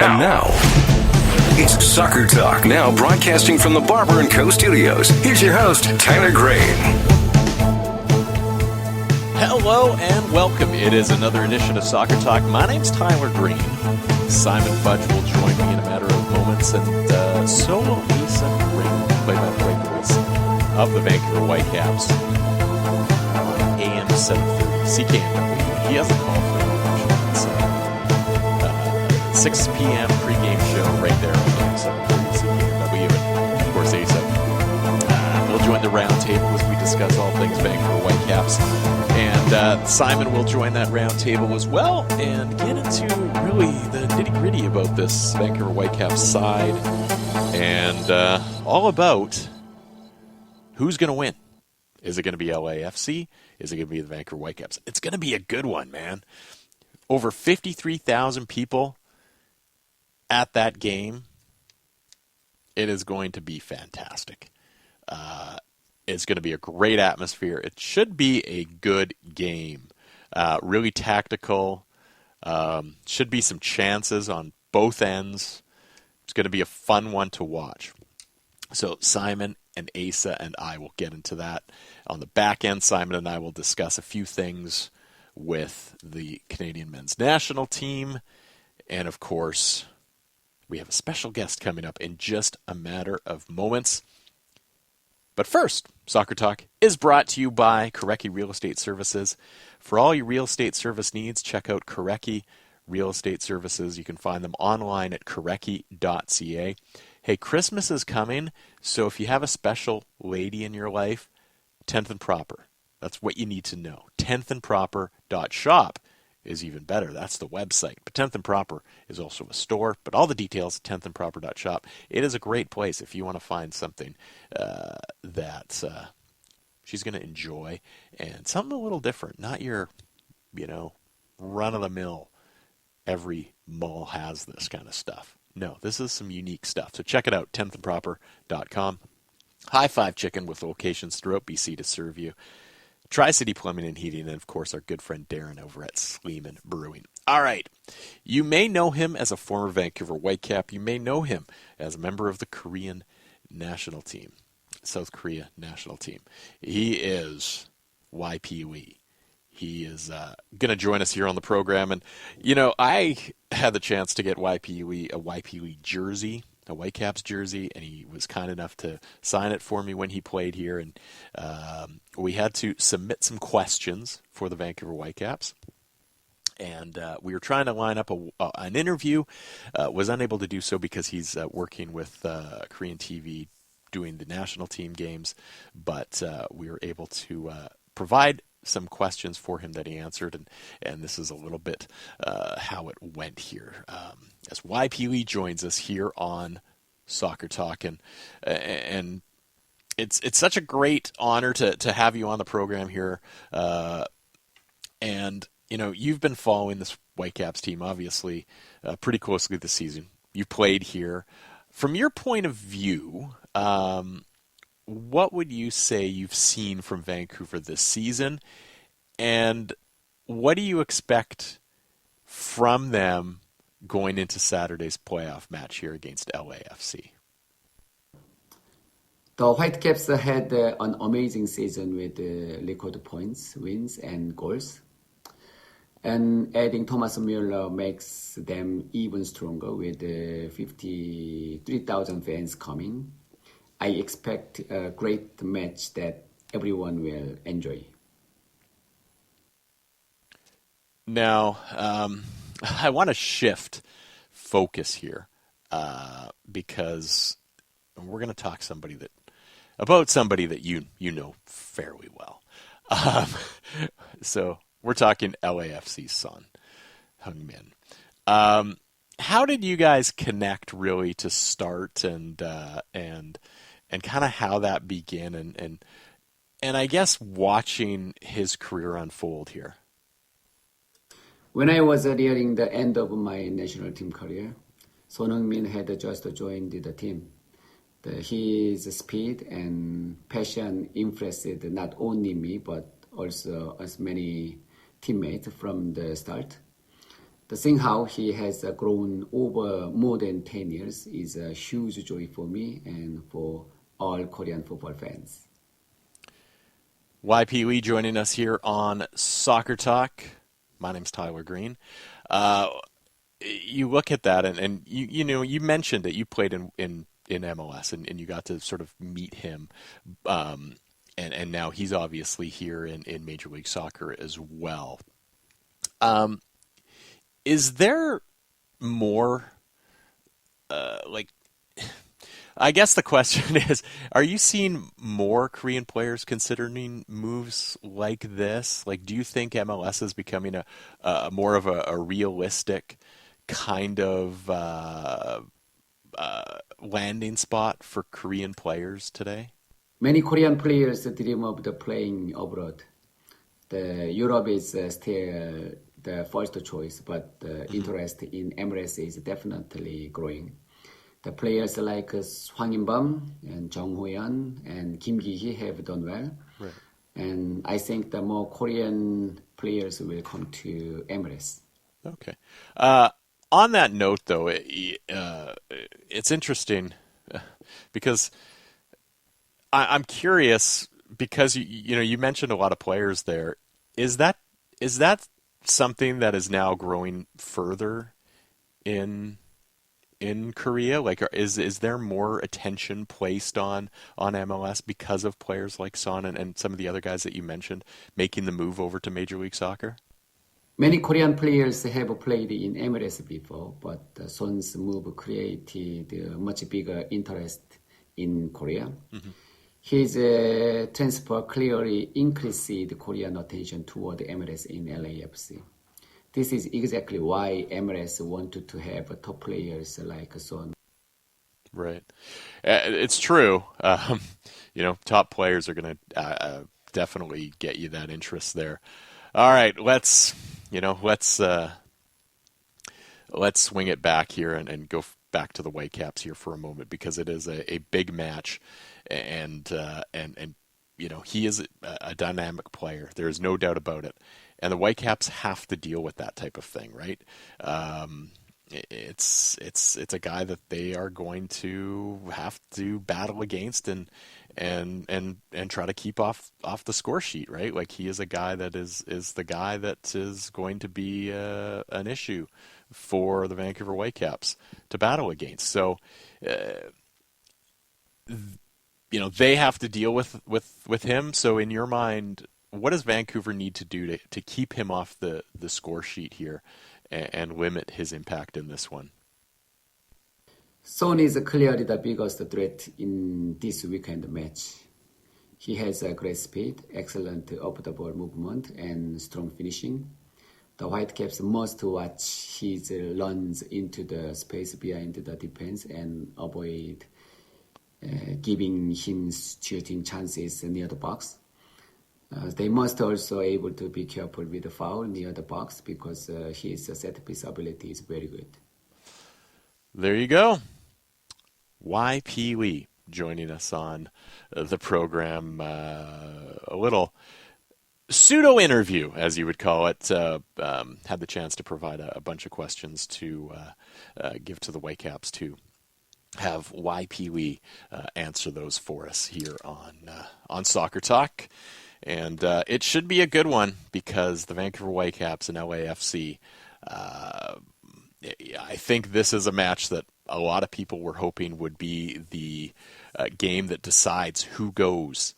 And now, it's Soccer Talk, now broadcasting from the Barber & Co. studios. Here's your host, Tyler Gray. Hello and welcome. It is another edition of Soccer Talk. My name's Tyler Green. Simon Fudge will join me in a matter of moments, and so will Asa Rehman, play-by-play voice of the Vancouver Whitecaps on AM 730 CKNW. He has a call for an 6 p.m. pregame show right there on 730 CKNW. And of course, Asa will join the roundtable as we discuss all things Vancouver Whitecaps. And Simon will join that roundtable as well and get into really the nitty-gritty about this Vancouver Whitecaps side and all about who's going to win. Is it going to be LAFC? Is it going to be the Vancouver Whitecaps? It's going to be a good one, man. Over 53,000 people at that game. It is going to be fantastic. It's going to be a great atmosphere. It should be a good game. Really tactical. Should be some chances on both ends. It's going to be a fun one to watch. So Simon and Asa and I will get into that. On the back end, Simon and I will discuss a few things with the Canadian men's national team. And of course, we have a special guest coming up in just a matter of moments. But first, Soccer Talk is brought to you by Korecki Real Estate Services. For all your real estate service needs, check out Korecki Real Estate Services. You can find them online at korecki.ca. Hey, Christmas is coming, so if you have a special lady in your life, 10th and Proper. That's what you need to know. 10thandproper.shop is even better. That's the website. But 10th and Proper is also a store. But all the details, 10thandproper.shop. It is a great place if you want to find something that she's going to enjoy and something a little different. Not your, run-of-the-mill. Every mall has this kind of stuff. No, this is some unique stuff. So check it out, 10thandproper.com. High Five Chicken with locations throughout BC to serve you. Tri-City Plumbing and Heating, and of course our good friend Darren over at Sleeman Brewing. All right, you may know him as a former Vancouver Whitecap. You may know him as a member of the Korean national team, South Korea national team. He is YP Lee. He is going to join us here on the program. And, I had the chance to get YP Lee a YP Lee jersey, a Whitecaps jersey, and he was kind enough to sign it for me when he played here. And we had to submit some questions for the Vancouver Whitecaps. And we were trying to line up an interview. Was unable to do so because he's working with Korean TV doing the national team games. But we were able to provide some questions for him that he answered, and this is a little bit how it went here. As YP Lee joins us here on Soccer Talk, and it's such a great honor to have you on the program here. And you've been following this Whitecaps team obviously pretty closely this season. You've played here. From your point of view, what would you say you've seen from Vancouver this season, and what do you expect from them going into Saturday's playoff match here against LAFC? The Whitecaps had an amazing season with record points, wins, and goals. And adding Thomas Müller makes them even stronger with 53,000 fans coming. I expect a great match that everyone will enjoy. Now, I want to shift focus here because we're going to talk about somebody that you know fairly well. So we're talking LAFC's Son Heung-Min. How did you guys connect really to start and kind of how that began and I guess watching his career unfold here? When I was nearing the end of my national team career, Son Heung-Min had just joined the team. His speed and passion impressed not only me but also as many teammates from the start. seeing how he has grown over more than 10 years is a huge joy for me and for all Korean football fans. YP Lee joining us here on Soccer Talk. My name's Tyler Green. You look at that, and you mentioned that you played in MLS, and you got to sort of meet him, and now he's obviously here in Major League Soccer as well. Is there more, I guess the question is, are you seeing more Korean players considering moves like this? Like, do you think MLS is becoming a more of a realistic kind of landing spot for Korean players today? Many Korean players dream of the playing abroad. The Europe is still the first choice, but the interest in MLS is definitely growing. The players like Hwang In-bum and Jung Ho-yeon and Kim Ki-hee have done well. Right. And I think the more Korean players will come to MLS. Okay. On that note, though, it's interesting because I'm curious because you mentioned a lot of players there. Is that something that is now growing further in Korea? Like, is there more attention placed on MLS because of players like Son and some of the other guys that you mentioned making the move over to Major League Soccer? Many Korean players have played in MLS before, but Son's move created a much bigger interest in Korea. Mm-hmm. His transfer clearly increased Korean attention toward MLS in LAFC. This is exactly why MLS wanted to have top players like Son. Right. It's true. Top players are going to definitely get you that interest there. All right, let's swing it back here and go back to the Whitecaps here for a moment because it is a big match, and he is a dynamic player. There is no doubt about it, and the Whitecaps have to deal with that type of thing, right? It's a guy that they are going to have to battle against and try to keep off the score sheet, right? Like he is a guy that is the guy that is going to be an issue for the Vancouver Whitecaps to battle against. So, they have to deal with him. So in your mind, what does Vancouver need to do to keep him off the score sheet here and limit his impact in this one? Son is clearly the biggest threat in this weekend match. He has a great speed, excellent off-the-ball movement, and strong finishing. The Whitecaps must watch his runs into the space behind the defense and avoid giving him shooting chances near the box. They must also able to be careful with the foul near the box because his set-piece ability is very good. There you go. YP Lee joining us on the program. A little pseudo-interview, as you would call it. Had the chance to provide a bunch of questions to give to the Whitecaps to have YP Lee answer those for us here on Soccer Talk. And it should be a good one because the Vancouver Whitecaps and LAFC, I think this is a match that a lot of people were hoping would be the game that decides who goes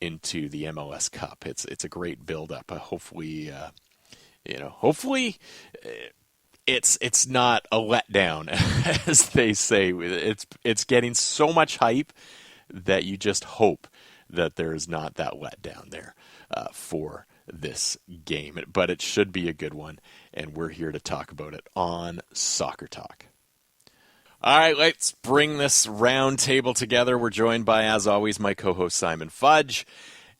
into the MLS Cup. It's a great build-up. Hopefully, it's not a letdown, as they say. It's getting so much hype that you just hope that there is not that letdown there for this game. But it should be a good one, and we're here to talk about it on Soccer Talk. All right, let's bring this round table together. We're joined by, as always, my co-host Simon Fudge,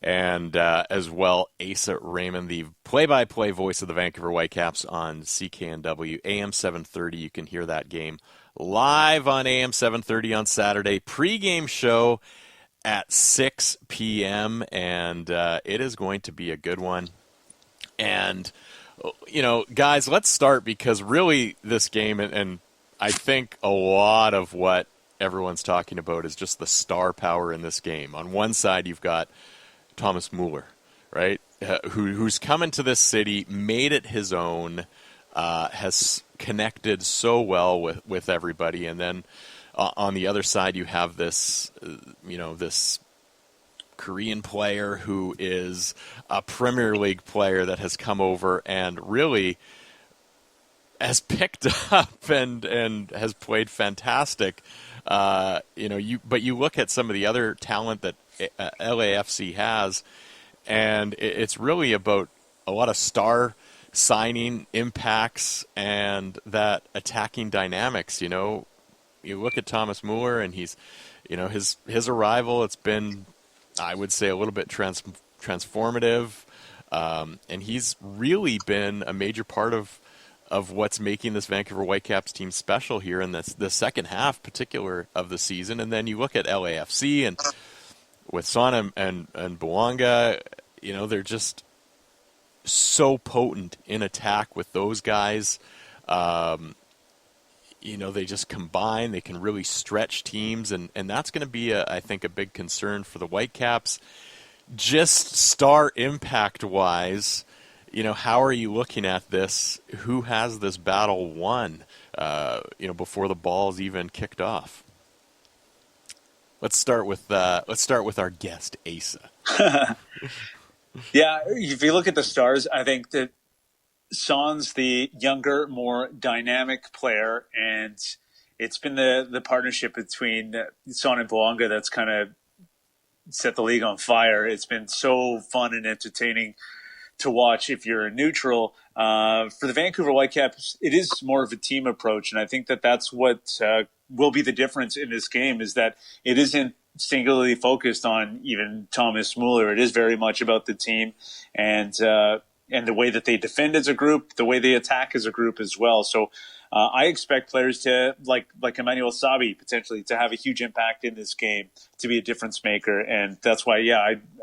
and as well Asa Rehman, the play-by-play voice of the Vancouver Whitecaps on CKNW AM 730. You can hear that game live on AM 730 on Saturday. Pre-game show at 6 p.m., and it is going to be a good one. And Guys, let's start, because really this game, and I think a lot of what everyone's talking about is just the star power in this game. On one side, you've got Thomas Muller, right, who's come into this city, made it his own, has connected so well with everybody, and then on the other side, you have this, this Korean player who is a Premier League player that has come over and really has picked up and has played fantastic. But you look at some of the other talent that LAFC has, and it's really about a lot of star signing impacts and that attacking dynamics. You look at Thomas Muller, and he's, his arrival, it's been, I would say, a little bit transformative, and he's really been a major part of what's making this Vancouver Whitecaps team special here in the second half, particular of the season. And then you look at LAFC, and with Son and Bouanga, they're just so potent in attack with those guys. They just combine. They can really stretch teams, and that's going to be, I think, a big concern for the Whitecaps. Just star impact-wise, how are you looking at this? Who has this battle won, before the ball's even kicked off? Let's start with our guest, Asa. Yeah, if you look at the stars, I think that Son's the younger, more dynamic player, and it's been the partnership between Son and Bouanga that's kind of set the league on fire. It's been so fun and entertaining to watch if you're a neutral. For the Vancouver Whitecaps, it is more of a team approach, and I think that's what will be the difference in this game, is that it isn't singularly focused on even Thomas Muller. It is very much about the team and the way that they defend as a group, the way they attack as a group as well. So I expect players to, like Emmanuel Sabi, potentially, to have a huge impact in this game, to be a difference maker. And that's why,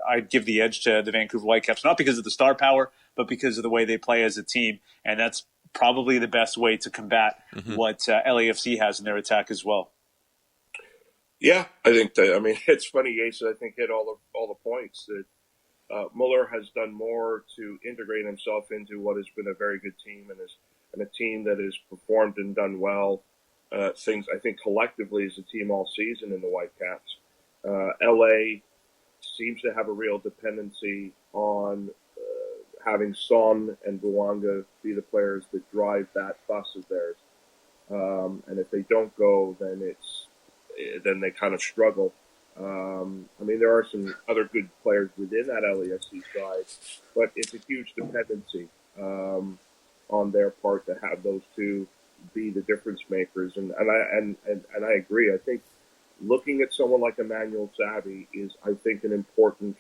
I'd give the edge to the Vancouver Whitecaps, not because of the star power, but because of the way they play as a team. And that's probably the best way to combat what LAFC has in their attack as well. Yeah, I think it's funny, Asa, I think hit all the points that Muller has done more to integrate himself into what has been a very good team, and a team that has performed and done well things, I think, collectively as a team all season in the Whitecaps. LA seems to have a real dependency on having Son and Bouanga be the players that drive that bus of theirs. And if they don't go, then they kind of struggle. There are some other good players within that LAFC side, but it's a huge dependency on their part to have those two be the difference makers. And I agree. I think looking at someone like Emmanuel Sabi is, I think, an important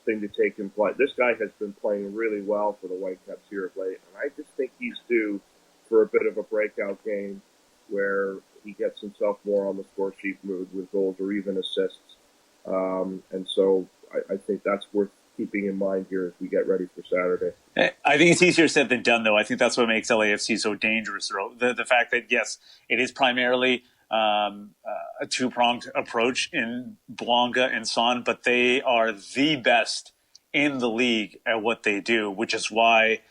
thing to take in play. This guy has been playing really well for the Whitecaps here of late, and I just think he's due for a bit of a breakout game where he gets himself more on the score sheet mood with goals or even assists. And so I think that's worth keeping in mind here as we get ready for Saturday. I think it's easier said than done, though. I think that's what makes LAFC so dangerous. The fact that, yes, it is primarily a two-pronged approach in Bouanga and Son, but they are the best in the league at what they do, which is why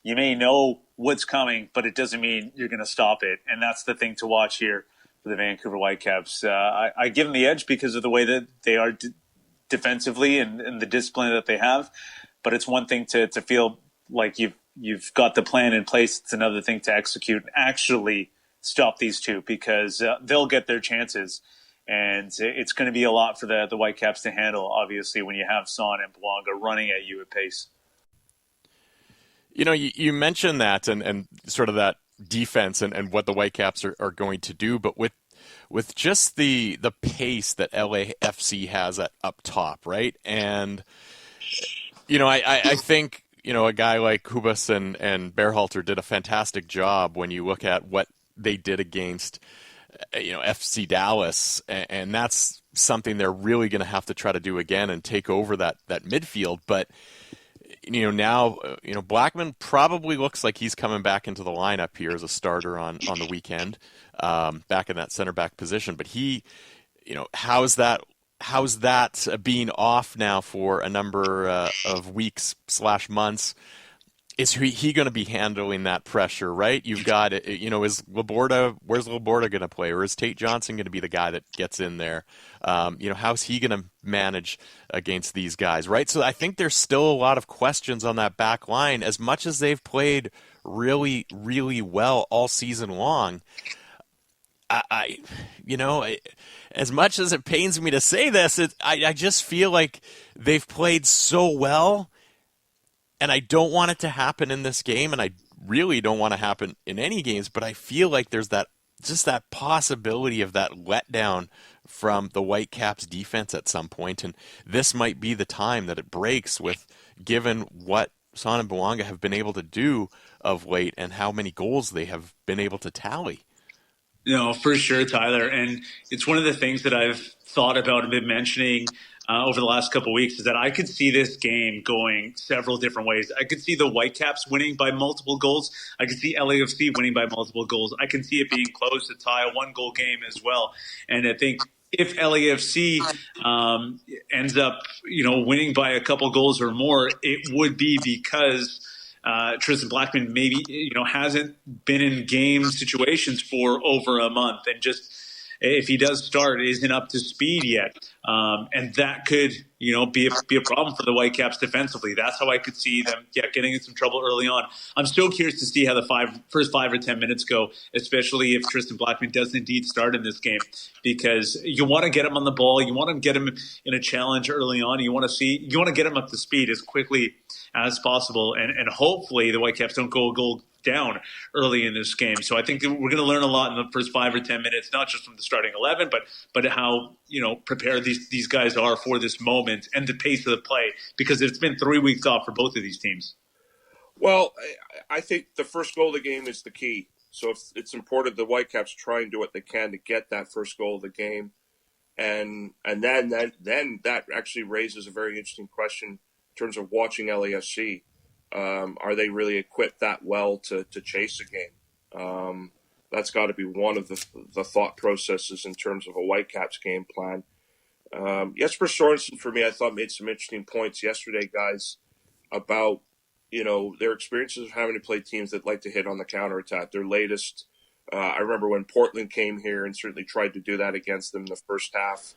you may know what's coming, but it doesn't mean you're going to stop it. And that's the thing to watch here for the Vancouver Whitecaps. I give them the edge because of the way that they are defensively and the discipline that they have. But it's one thing to feel like you've got the plan in place. It's another thing to execute and actually stop these two, because they'll get their chances. And it's going to be a lot for the Whitecaps to handle, obviously, when you have Son and Bouanga running at you at pace. You mentioned that and sort of that defense and what the Whitecaps are going to do, but with just the pace that LAFC has up top, right? And I think a guy like Kubas and Berhalter did a fantastic job when you look at what they did against FC Dallas, and that's something they're really going to have to try to do again and take over that midfield. But now, Blackman probably looks like he's coming back into the lineup here as a starter on the weekend, back in that center back position. But he, how's that being off now for a number of weeks / months? Is he going to be handling that pressure, right? You've got, where's Laborda going to play? Or is Tate Johnson going to be the guy that gets in there? How's he going to manage against these guys, right? So I think there's still a lot of questions on that back line. As much as they've played really, really well all season long, as much as it pains me to say this, I just feel like they've played so well. And I don't want it to happen in this game, and I really don't want to happen in any games, but I feel like there's that possibility of that letdown from the Whitecaps defense at some point, and this might be the time that it breaks, with given what Son and Bouanga have been able to do of late and how many goals they have been able to tally. No, for sure, Tyler. And it's one of the things that I've thought about and been mentioning over the last couple of weeks, is that I could see this game going several different ways. I could see the Whitecaps winning by multiple goals. I could see LAFC winning by multiple goals. I can see it being close to tie, a 1-goal game as well. And I think if LAFC ends up, winning by a couple goals or more, it would be because Tristan Blackman maybe, hasn't been in game situations for over a month, and just, if he does start, isn't up to speed yet. And that could, be a problem for the Whitecaps defensively. That's how I could see them getting in some trouble early on. I'm still curious to see how the first 5 or 10 minutes go, especially if Tristan Blackman does indeed start in this game, because you want to get him on the ball. You want to get him in a challenge early on. You want to get him up to speed as quickly as possible. And hopefully the Whitecaps don't go a goal down early in this game. So I think that we're going to learn a lot in the first 5 or 10 minutes, not just from the starting 11, but how, prepared these guys are for this moment and the pace of the play, because it's been 3 weeks off for both of these teams. Well, I think the first goal of the game is the key. So it's important the Whitecaps try and do what they can to get that first goal of the game. And then that actually raises a very interesting question in terms of watching LAFC. Are they really equipped that well to chase a game? That's got to be one of the thought processes in terms of a Whitecaps game plan. Jesper Sorensen, for me, I thought made some interesting points yesterday, guys, about their experiences of having to play teams that like to hit on the counterattack. Their latest, I remember when Portland came here and certainly tried to do that against them in the first half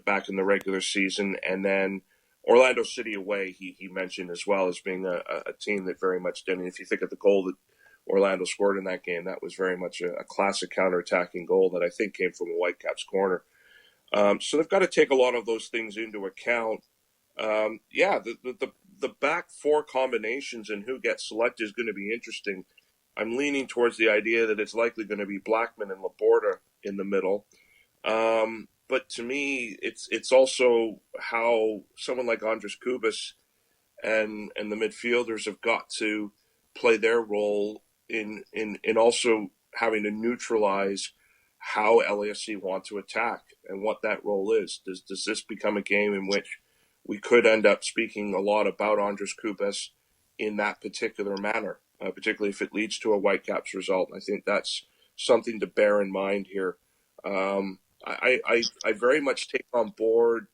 back in the regular season, and then Orlando City away, he mentioned as well as being a team that very much did. And if you think of the goal that Orlando scored in that game, that was very much a classic counterattacking goal that I think came from a Whitecaps corner. So they've got to take a lot of those things into account. The back four combinations and who gets selected is going to be interesting. I'm leaning towards the idea that it's likely going to be Blackman and Laborda in the middle. But to me, it's also how someone like Andres Kubas and the midfielders have got to play their role in also having to neutralize how LAFC want to attack and what that role is. Does this become a game in which we could end up speaking a lot about Andres Kubas in that particular manner, particularly if it leads to a Whitecaps result? I think that's something to bear in mind here. I very much take on board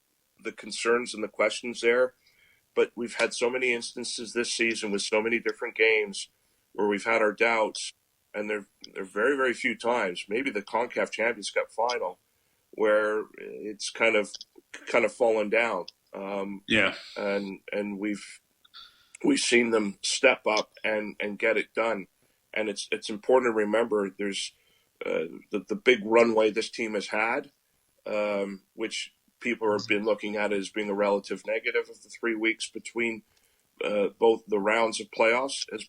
the concerns and the questions there, but we've had so many instances this season with so many different games where we've had our doubts, and there are very, very few times, maybe the CONCACAF Champions Cup final, where it's kind of fallen down. And we've seen them step up and get it done, and it's important to remember there's the big runway this team has had, which people have been looking at as being a relative negative of the 3 weeks between both the rounds of playoffs, has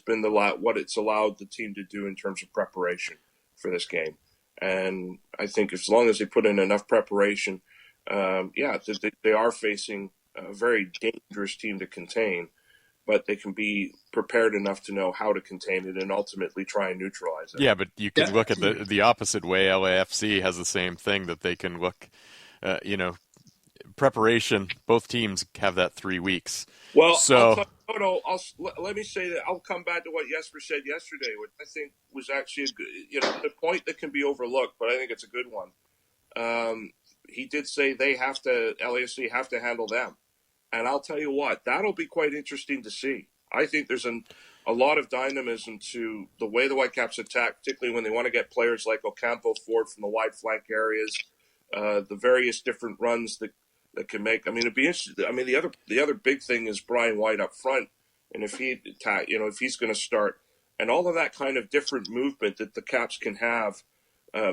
been what it's allowed the team to do in terms of preparation for this game. And I think as long as they put in enough preparation, they are facing a very dangerous team to contain, but they can be prepared enough to know how to contain it and ultimately try and neutralize it. Yeah, but you can look at the opposite way. LAFC has the same thing, that they can look, preparation, both teams have that 3 weeks. Well, So let me say that I'll come back to what Jesper said yesterday, which I think was actually a good, the point that can be overlooked, but I think it's a good one. He did say LAFC have to handle them. And I'll tell you what, that'll be quite interesting to see. I think there's a lot of dynamism to the way the Whitecaps attack, particularly when they want to get players like Ocampo forward from the wide flank areas, the various different runs that can make. I mean, it'd be interesting. I mean, the other big thing is Brian White up front, and if he's going to start, and all of that kind of different movement that the Caps can have,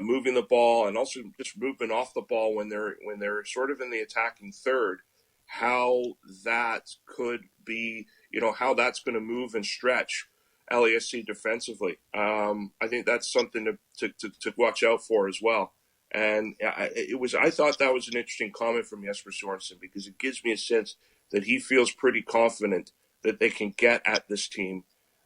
moving the ball and also just movement off the ball when they're sort of in the attacking third, how that could be, how that's going to move and stretch LAFC defensively. I think that's something to watch out for as well. And I thought that was an interesting comment from Jesper Sorensen, because it gives me a sense that he feels pretty confident that they can get at this team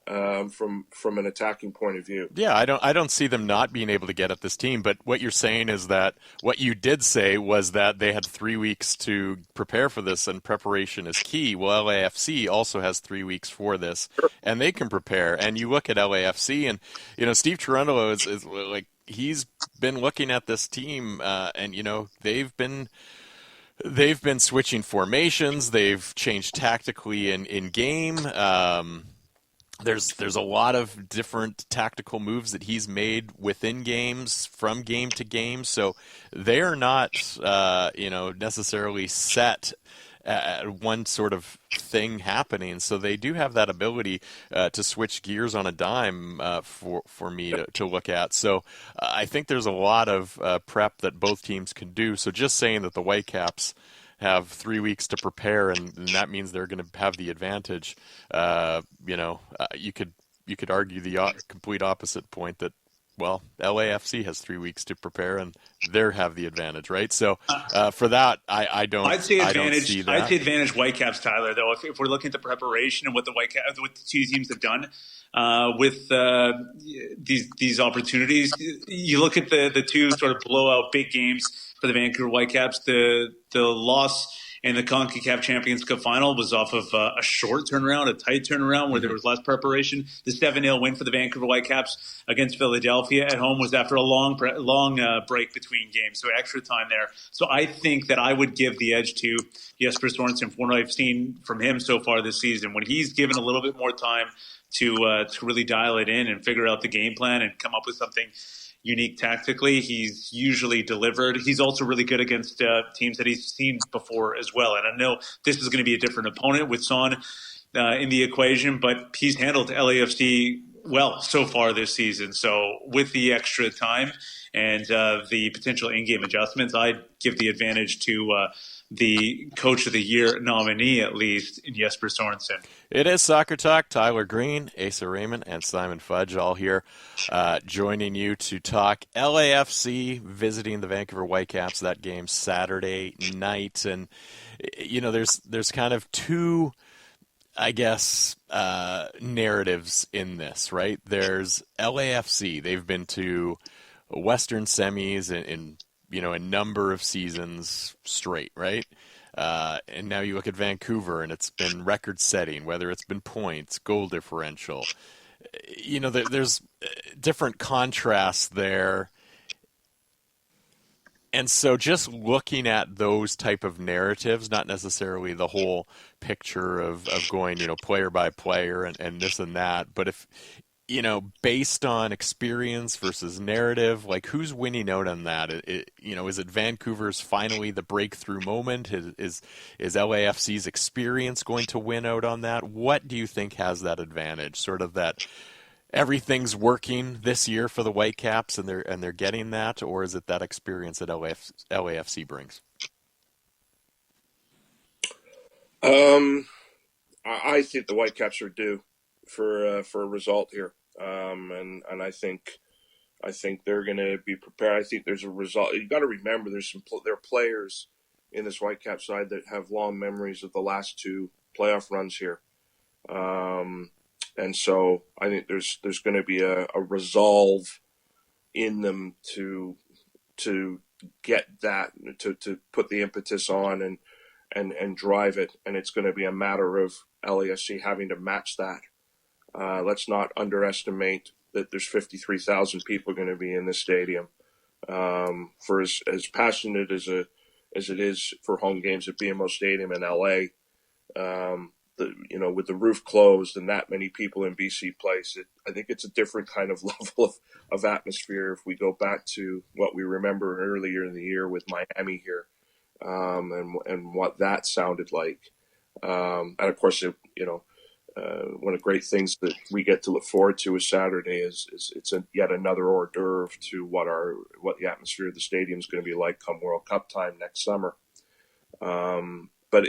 from an attacking point of view. yeah, I don't see them not being able to get at this team. But what you're saying is that what you did say was that they had 3 weeks to prepare for this, and preparation is key. Well, LAFC also has 3 weeks for this, and they can prepare. And you look at LAFC, and Steve Cherundolo is like, he's been looking at this team, and they've been switching formations. They've changed tactically in game. There's a lot of different tactical moves that he's made within games, from game to game. So they are not, necessarily set at one sort of thing happening. So they do have that ability to switch gears on a dime for me to look at. So I think there's a lot of prep that both teams can do. So just saying that the Whitecaps have 3 weeks to prepare, and that means they're going to have the advantage. You could argue the complete opposite point, that, well, LAFC has 3 weeks to prepare and they have the advantage, right? So for that, I don't. I'd say advantage. I don't see that. I'd say advantage Whitecaps, Tyler. Though, if we're looking at the preparation and what the two teams have done with these opportunities, you look at the two sort of blowout big games for the Vancouver Whitecaps. The loss in the CONCACAF Champions Cup final was off of a short turnaround, a tight turnaround where there was less preparation. The 7-0 win for the Vancouver Whitecaps against Philadelphia at home was after a long break between games, so extra time there. So I think that I would give the edge to Jesper Sorensen for what I've seen from him so far this season. When he's given a little bit more time to really dial it in and figure out the game plan and come up with something unique tactically, he's usually delivered. He's also really good against teams that he's seen before as well. And I know this is going to be a different opponent with Son in the equation, but he's handled LAFC well so far this season. So with the extra time and the potential in-game adjustments, I'd give the advantage to the Coach of the Year nominee, at least, in Jesper Sorensen. It is Soccer Talk. Tyler Green, Asa Rehman, and Simon Fudge all here joining you to talk LAFC visiting the Vancouver Whitecaps. That game Saturday night. And, there's kind of two, I guess, narratives in this, right? There's LAFC. They've been to Western semis in a number of seasons straight, right? And now you look at Vancouver, and it's been record-setting, whether it's been points, goal differential. There's different contrasts there. And so just looking at those type of narratives, not necessarily the whole picture of going, player by player and this and that, but if, based on experience versus narrative, like, who's winning out on that? Is it Vancouver's finally the breakthrough moment? Is LAFC's experience going to win out on that? What do you think has that advantage? Sort of that everything's working this year for the Whitecaps and they're getting that, or is it that experience that LAFC brings? I think the Whitecaps are due for a result here. And I think they're going to be prepared. I think there's a result. You got to remember there are players in this Whitecap side that have long memories of the last two playoff runs here. And so I think there's going to be a resolve in them to to get that, to put the impetus on and drive it. And it's going to be a matter of LAFC having to match that. Let's not underestimate that there's 53,000 people going to be in the stadium. For as passionate as it is for home games at BMO Stadium in LA, with the roof closed and that many people in BC Place, I think it's a different kind of level of atmosphere if we go back to what we remember earlier in the year with Miami here, and what that sounded like. And of course, one of the great things that we get to look forward to is Saturday is it's yet another hors d'oeuvre to what the atmosphere of the stadium is going to be like come World Cup time next summer. But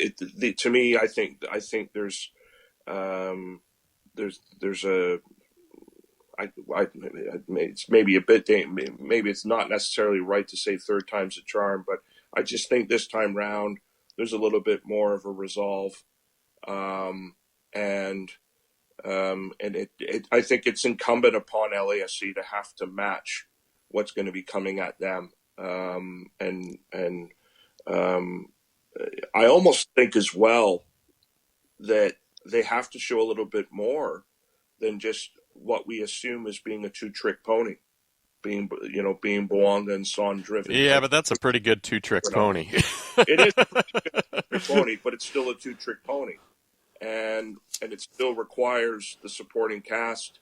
to me, I think there's it's maybe a bit, maybe it's not necessarily right to say third time's a charm, but I just think this time round there's a little bit more of a resolve, and I think it's incumbent upon LAFC to have to match what's going to be coming at them, I almost think as well that they have to show a little bit more than just what we assume as being a two-trick pony, being Bouanga and Son driven. Yeah, but that's a pretty good two-trick pony. It is a pretty good two-trick pony, but it's still a two-trick pony, and it still requires the supporting cast.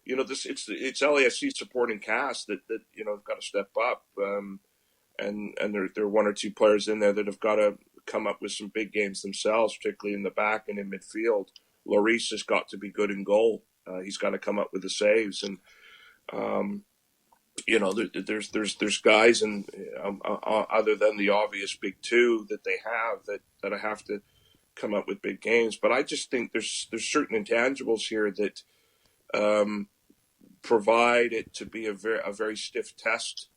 It's LAFC supporting cast that got to step up, and there are one or two players in there that have got to come up with some big games themselves, particularly in the back and in midfield. Lloris has got to be good in goal. He's got to come up with the saves, and there's guys and other than the obvious big two that they have that have to come up with big games. But I just think there's certain intangibles here that provide it to be a very stiff test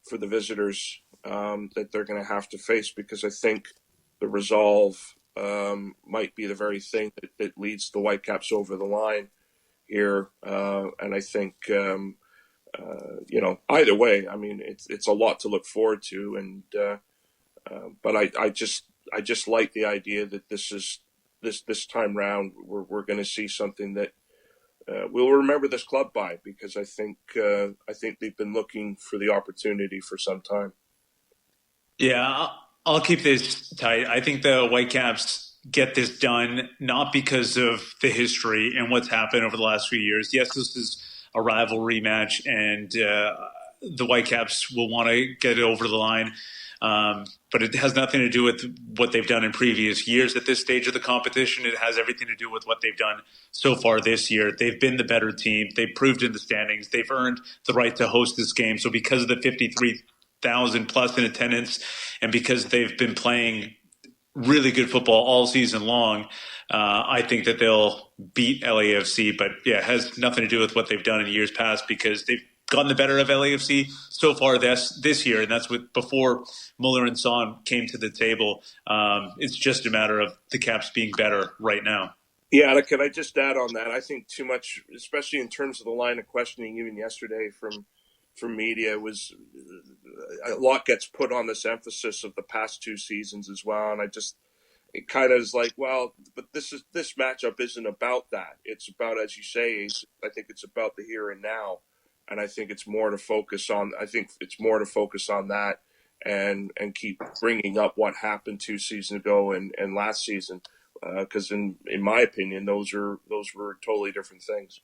for the visitors that they're going to have to face, because I think the resolve might be the very thing that leads the Whitecaps over the line here. And I think, either way, I mean, it's a lot to look forward to. And but I just like the idea that this time round we're going to see something that we'll remember this club by, because I think they've been looking for the opportunity for some time. Yeah, I'll keep this tight. I think the Whitecaps get this done not because of the history and what's happened over the last few years. Yes, this is a rivalry match, and the Whitecaps will want to get it over the line. But it has nothing to do with what they've done in previous years at this stage of the competition. It has everything to do with what they've done so far this year. They've been the better team. They've proved in the standings. They've earned the right to host this game. So because of the 53,000 plus in attendance, and because they've been playing really good football all season long, I think that they'll beat LAFC. But yeah, it has nothing to do with what they've done in years past, because they've gotten the better of LAFC so far this year, and that's before Muller and Son came to the table. It's just a matter of the Caps being better right now. Yeah, can I just add on that? I think too much, especially in terms of the line of questioning, even yesterday from media, was a lot gets put on this emphasis of the past two seasons as well, and it kind of is like, well, but this matchup isn't about that. It's about, as you say, I think it's about the here and now. And I think it's more to focus on. I think it's more to focus on that, and keep bringing up what happened 2 seasons ago and last season, because in my opinion, those were totally different things.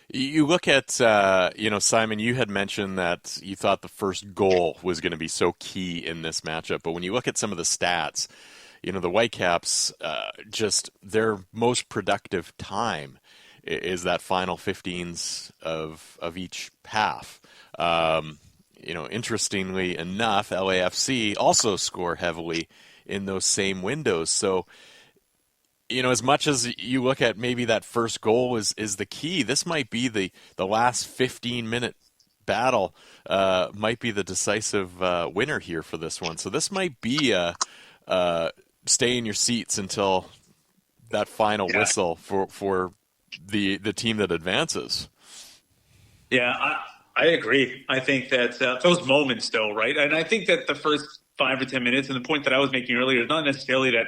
You look at Simon. You had mentioned that you thought the first goal was going to be so key in this matchup, but when you look at some of the stats, the Whitecaps just their most productive time is that final 15s of each half. Interestingly enough, LAFC also score heavily in those same windows. So, as much as you look at maybe that first goal is the key, this might be the last 15-minute battle, might be the decisive winner here for this one. So this might be stay in your seats until that final whistle for the team that advances. Yeah, I agree. I think that those moments, though, right? And I think that the first 5 or 10 minutes, and the point that I was making earlier, is not necessarily that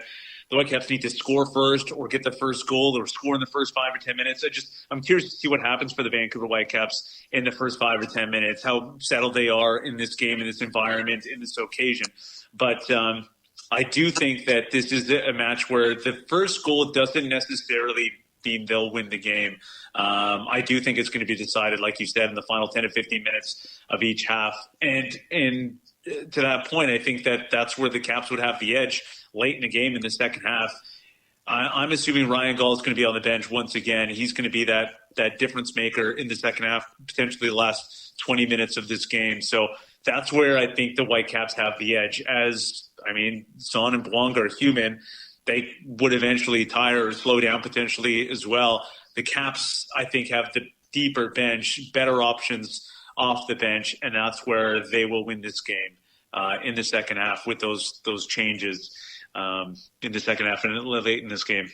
the Whitecaps need to score first or get the first goal or score in the first 5 or 10 minutes. I'm curious to see what happens for the Vancouver Whitecaps in the first 5 or 10 minutes, how settled they are in this game, in this environment, in this occasion. But I do think that this is a match where the first goal doesn't necessarily mean they'll win the game. I do think it's going to be decided, like you said, in the final 10 to 15 minutes of each half. And to that point, I think that that's where the Caps would have the edge late in the game in the second half. I'm assuming Ryan Gaul is going to be on the bench once again. He's going to be that difference maker in the second half, potentially the last 20 minutes of this game. So that's where I think the Whitecaps have the edge. Son and Blanc are human. They would eventually tire or slow down potentially as well. The Caps, I think, have the deeper bench, better options off the bench, and that's where they will win this game in the second half with those changes in the second half and late in this game.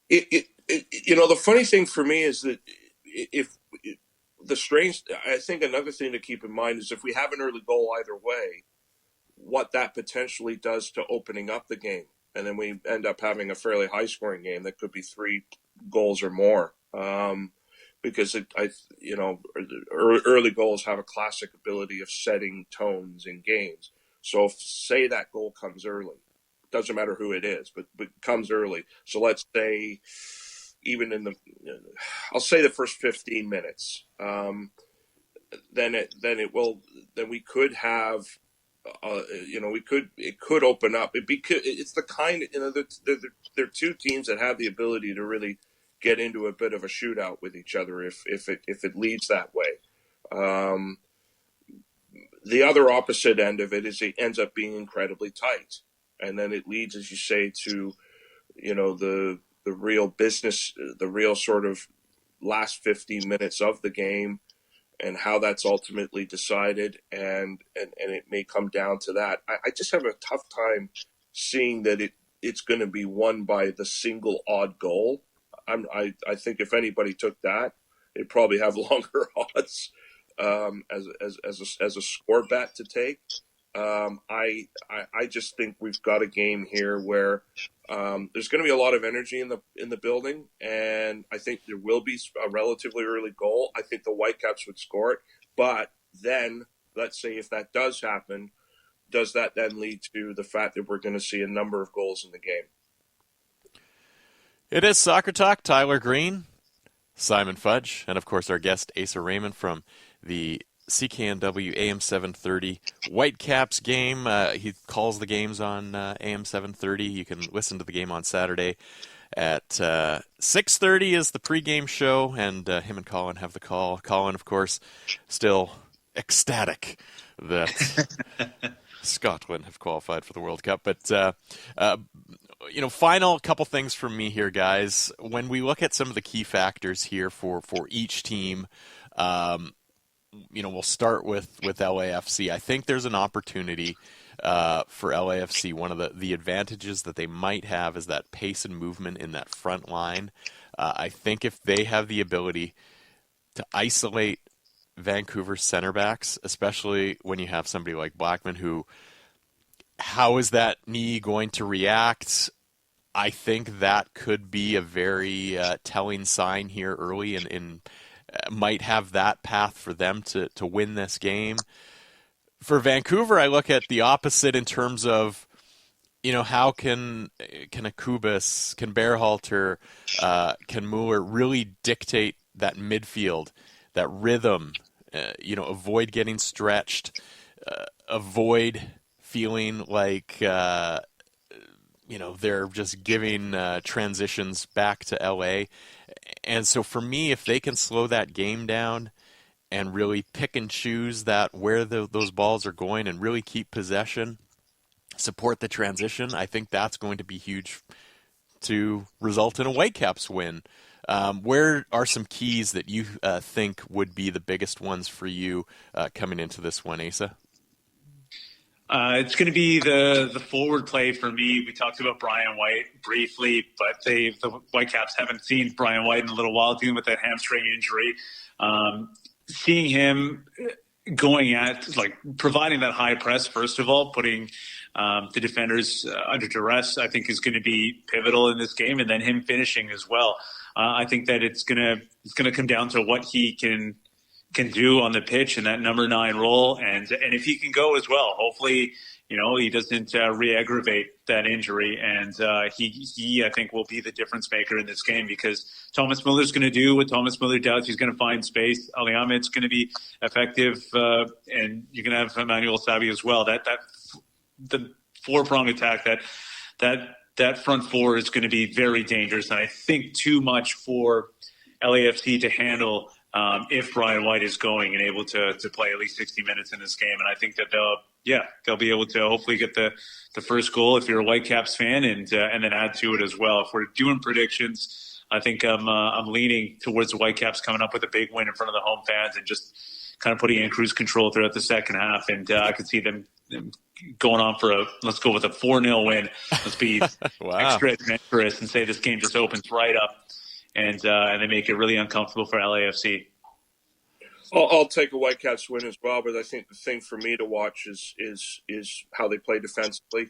The funny thing for me is that I think another thing to keep in mind is if we have an early goal either way, what that potentially does to opening up the game. And then we end up having a fairly high-scoring game that could be 3 goals or more, because early goals have a classic ability of setting tones in games. So if, say, that goal comes early, doesn't matter who it is, but comes early. So let's say even I'll say the first 15 minutes, then we could have. It could open up. It's the kind, they're two teams that have the ability to really get into a bit of a shootout with each other if it leads that way. The other opposite end of it is it ends up being incredibly tight, and then it leads, as you say, to the real business, the real sort of last 15 minutes of the game, and how that's ultimately decided, and it may come down to that. I just have a tough time seeing that it's going to be won by the single odd goal. I think if anybody took that, they'd probably have longer odds as a score bet to take. I just think we've got a game here where there's going to be a lot of energy in the building, and I think there will be a relatively early goal. I think the Whitecaps would score it, but then let's say if that does happen, does that then lead to the fact that we're going to see a number of goals in the game? It is Soccer Talk. Tyler Green, Simon Fudge, and of course our guest Asa Rehman from the CKNW AM 730 Whitecaps game. He calls the games on AM 730. You can listen to the game on Saturday at 6:30 is the pregame show, and him and Colin have the call. Colin, of course, still ecstatic that Scotland have qualified for the World Cup. But final couple things from me here, guys. When we look at some of the key factors here for each team, we'll start with LAFC. I think there's an opportunity for LAFC. One of the advantages that they might have is that pace and movement in that front line. I think if they have the ability to isolate Vancouver center backs, especially when you have somebody like Blackman, how is that knee going to react? I think that could be a very telling sign here early and might have that path for them to win this game. For Vancouver, I look at the opposite in terms of, how can Akubis, can Berhalter, can Mueller really dictate that midfield, that rhythm, avoid getting stretched, avoid feeling like, they're just giving transitions back to LA. And so for me, if they can slow that game down and really pick and choose where those balls are going and really keep possession, support the transition, I think that's going to be huge to result in a Whitecaps win. Where are some keys that you think would be the biggest ones for you coming into this one, Asa? It's going to be the forward play for me. We talked about Brian White briefly, but the Whitecaps haven't seen Brian White in a little while, dealing with that hamstring injury. seeing him going at, like, providing that high press, first of all, putting the defenders under duress, I think is going to be pivotal in this game, and then him finishing as well. I think that it's gonna come down to what he can do on the pitch in that number 9 role, and if he can go as well. Hopefully, he doesn't re-aggravate that injury, and he I think will be the difference maker in this game, because Thomas Muller's going to do what Thomas Muller does. He's going to find space. Ali Ahmed's going to be effective, and you're going to have Emmanuel Sabi as well. The 4-prong attack, that front 4 is going to be very dangerous, and I think too much for LAFC to handle if Brian White is going and able to play at least 60 minutes in this game. And I think that they'll be able to hopefully get the first goal if you're a Whitecaps fan, and then add to it as well. If we're doing predictions, I think I'm leaning towards the Whitecaps coming up with a big win in front of the home fans and just kind of putting in cruise control throughout the second half. And I could see them going on for let's go with a 4-0 win. Let's be wow. extra adventurous and say this game just opens right up, and they make it really uncomfortable for LAFC. I'll take a Whitecaps win as well, but I think the thing for me to watch is how they play defensively,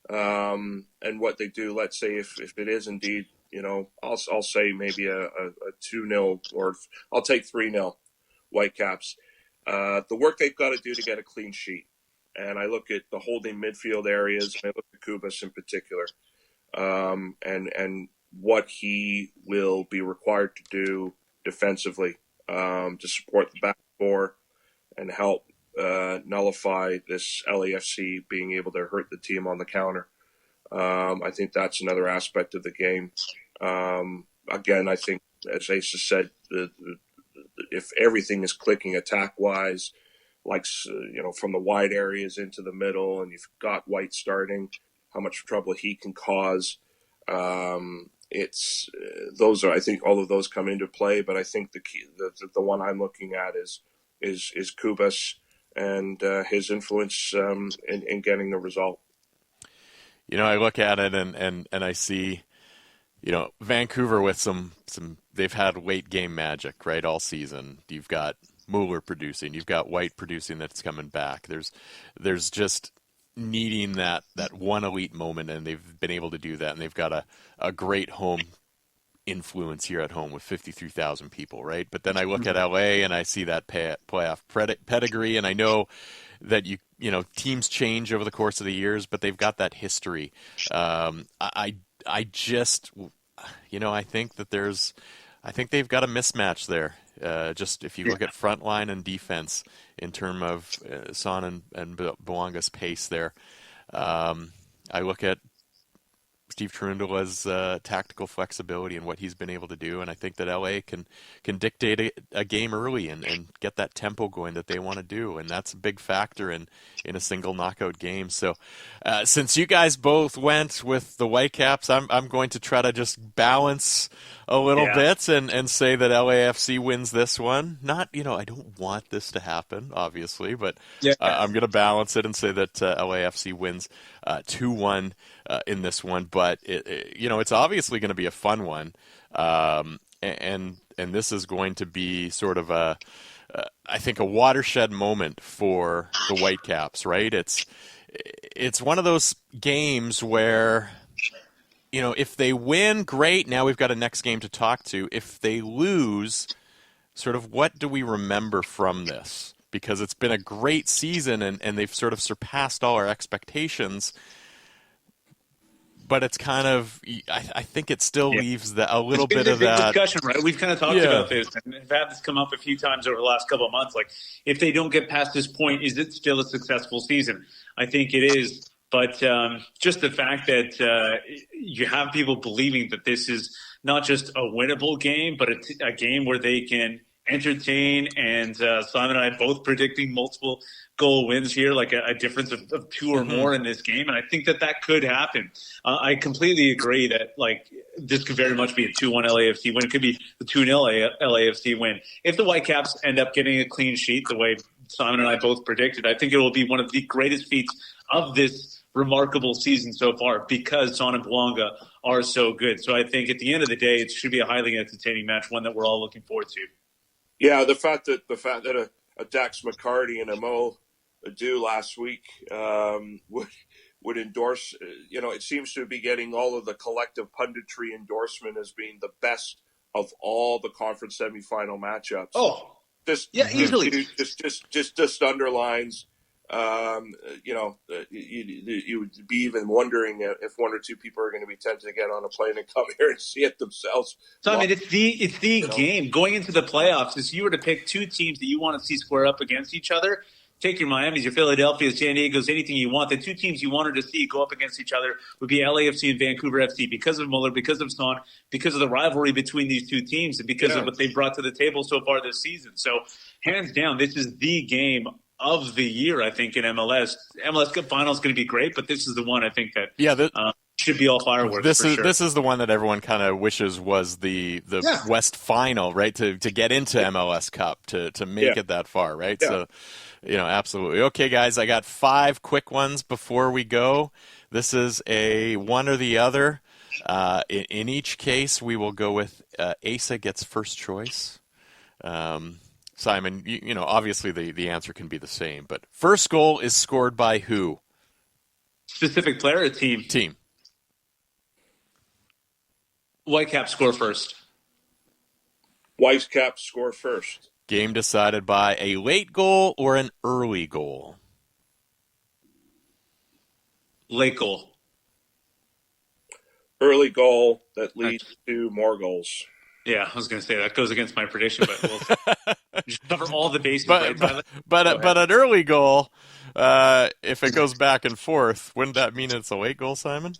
and what they do. Let's say if it is indeed, I'll say maybe a 2-0, or I'll take 3-0 Whitecaps. The work they've got to do to get a clean sheet, and I look at the holding midfield areas, and I look at Kubas in particular, and what he will be required to do defensively. To support the back 4 and help nullify this LAFC being able to hurt the team on the counter. I think that's another aspect of the game. Again, I think, as Asa said, if everything is clicking attack-wise, like from the wide areas into the middle, and you've got White starting, how much trouble he can cause. I think all of those come into play, but I think the one I'm looking at is Kubas and his influence in getting the result. I look at it and I see, Vancouver with some they've had late game magic, right, all season. You've got Muller producing, you've got White producing that's coming back. There's just needing that one elite moment, and they've been able to do that, and they've got a great home influence here at home with 53,000 people, right? But then I look at LA and I see that playoff pedigree, and I know that teams change over the course of the years, but they've got that history. I think they've got a mismatch there. Just if you look at front line and defense in terms of Son and Bouanga's pace there. I look at Steve Cherundola's tactical flexibility and what he's been able to do, and I think that LA can dictate a game early and get that tempo going that they want to do, and that's a big factor in a single knockout game. So since you guys both went with the Whitecaps, I'm going to try to just balance a little bit and say that LAFC wins this one. Not, I don't want this to happen, obviously, but I'm going to balance it and say that LAFC wins 2-1 in this one. But it's obviously going to be a fun one, and this is going to be sort of I think a watershed moment for the Whitecaps, right? It's one of those games where, if they win, great. Now we've got a next game to talk to. If they lose, sort of what do we remember from this? Because it's been a great season and they've sort of surpassed all our expectations. But it's kind of, I think it still leaves a little bit of that discussion, right? We've kind of talked about this and have had this come up a few times over the last couple of months. Like, if they don't get past this point, is it still a successful season? I think it is. But just the fact that you have people believing that this is not just a winnable game, but a game where they can entertain, and Simon and I both predicting multiple goal wins here, like a difference of 2 or more in this game, and I think that could happen. I completely agree that this could very much be a 2-1 LAFC win. It could be the 2-0 LAFC win. If the Whitecaps end up getting a clean sheet the way Simon and I both predicted, I think it will be one of the greatest feats of this remarkable season so far, because Son and Bouanga are so good. So I think at the end of the day, it should be a highly entertaining match, one that we're all looking forward to. Yeah, the fact that a Dax McCarty and a Mo Adu last week would endorse. It seems to be getting all of the collective punditry endorsement as being the best of all the conference semifinal matchups. Oh, easily. Just underlines. You would be even wondering if one or two people are going to be tempted to get on a plane and come here and see it themselves. So, I mean, it's the game going into the playoffs. If you were to pick two teams that you want to see square up against each other, take your Miamis, your Philadelphia's, San Diego's, anything you want. The two teams you wanted to see go up against each other would be LAFC and Vancouver FC because of Muller, because of Son, because of the rivalry between these two teams, and because of what they've brought to the table so far this season. So, hands down, this is the game of the year, I think, in MLS. MLS Cup Final is going to be great, but this is the one I think that should be all fireworks. This is the one that everyone kind of wishes was the West Final, right? To get into MLS Cup, to make it that far, right? Yeah. So, absolutely. Okay, guys, I got 5 quick ones before we go. This is a one or the other. In each case, we will go with Asa gets first choice. Simon, obviously the answer can be the same, but first goal is scored by who? Specific player or team? Team. Whitecaps score first. Whitecaps score first. Game decided by a late goal or an early goal? Late goal. Early goal that leads to more goals. Yeah, I was going to say that goes against my prediction, but we'll just cover all the bases. But an early goal, if it goes back and forth, wouldn't that mean it's a late goal, Simon?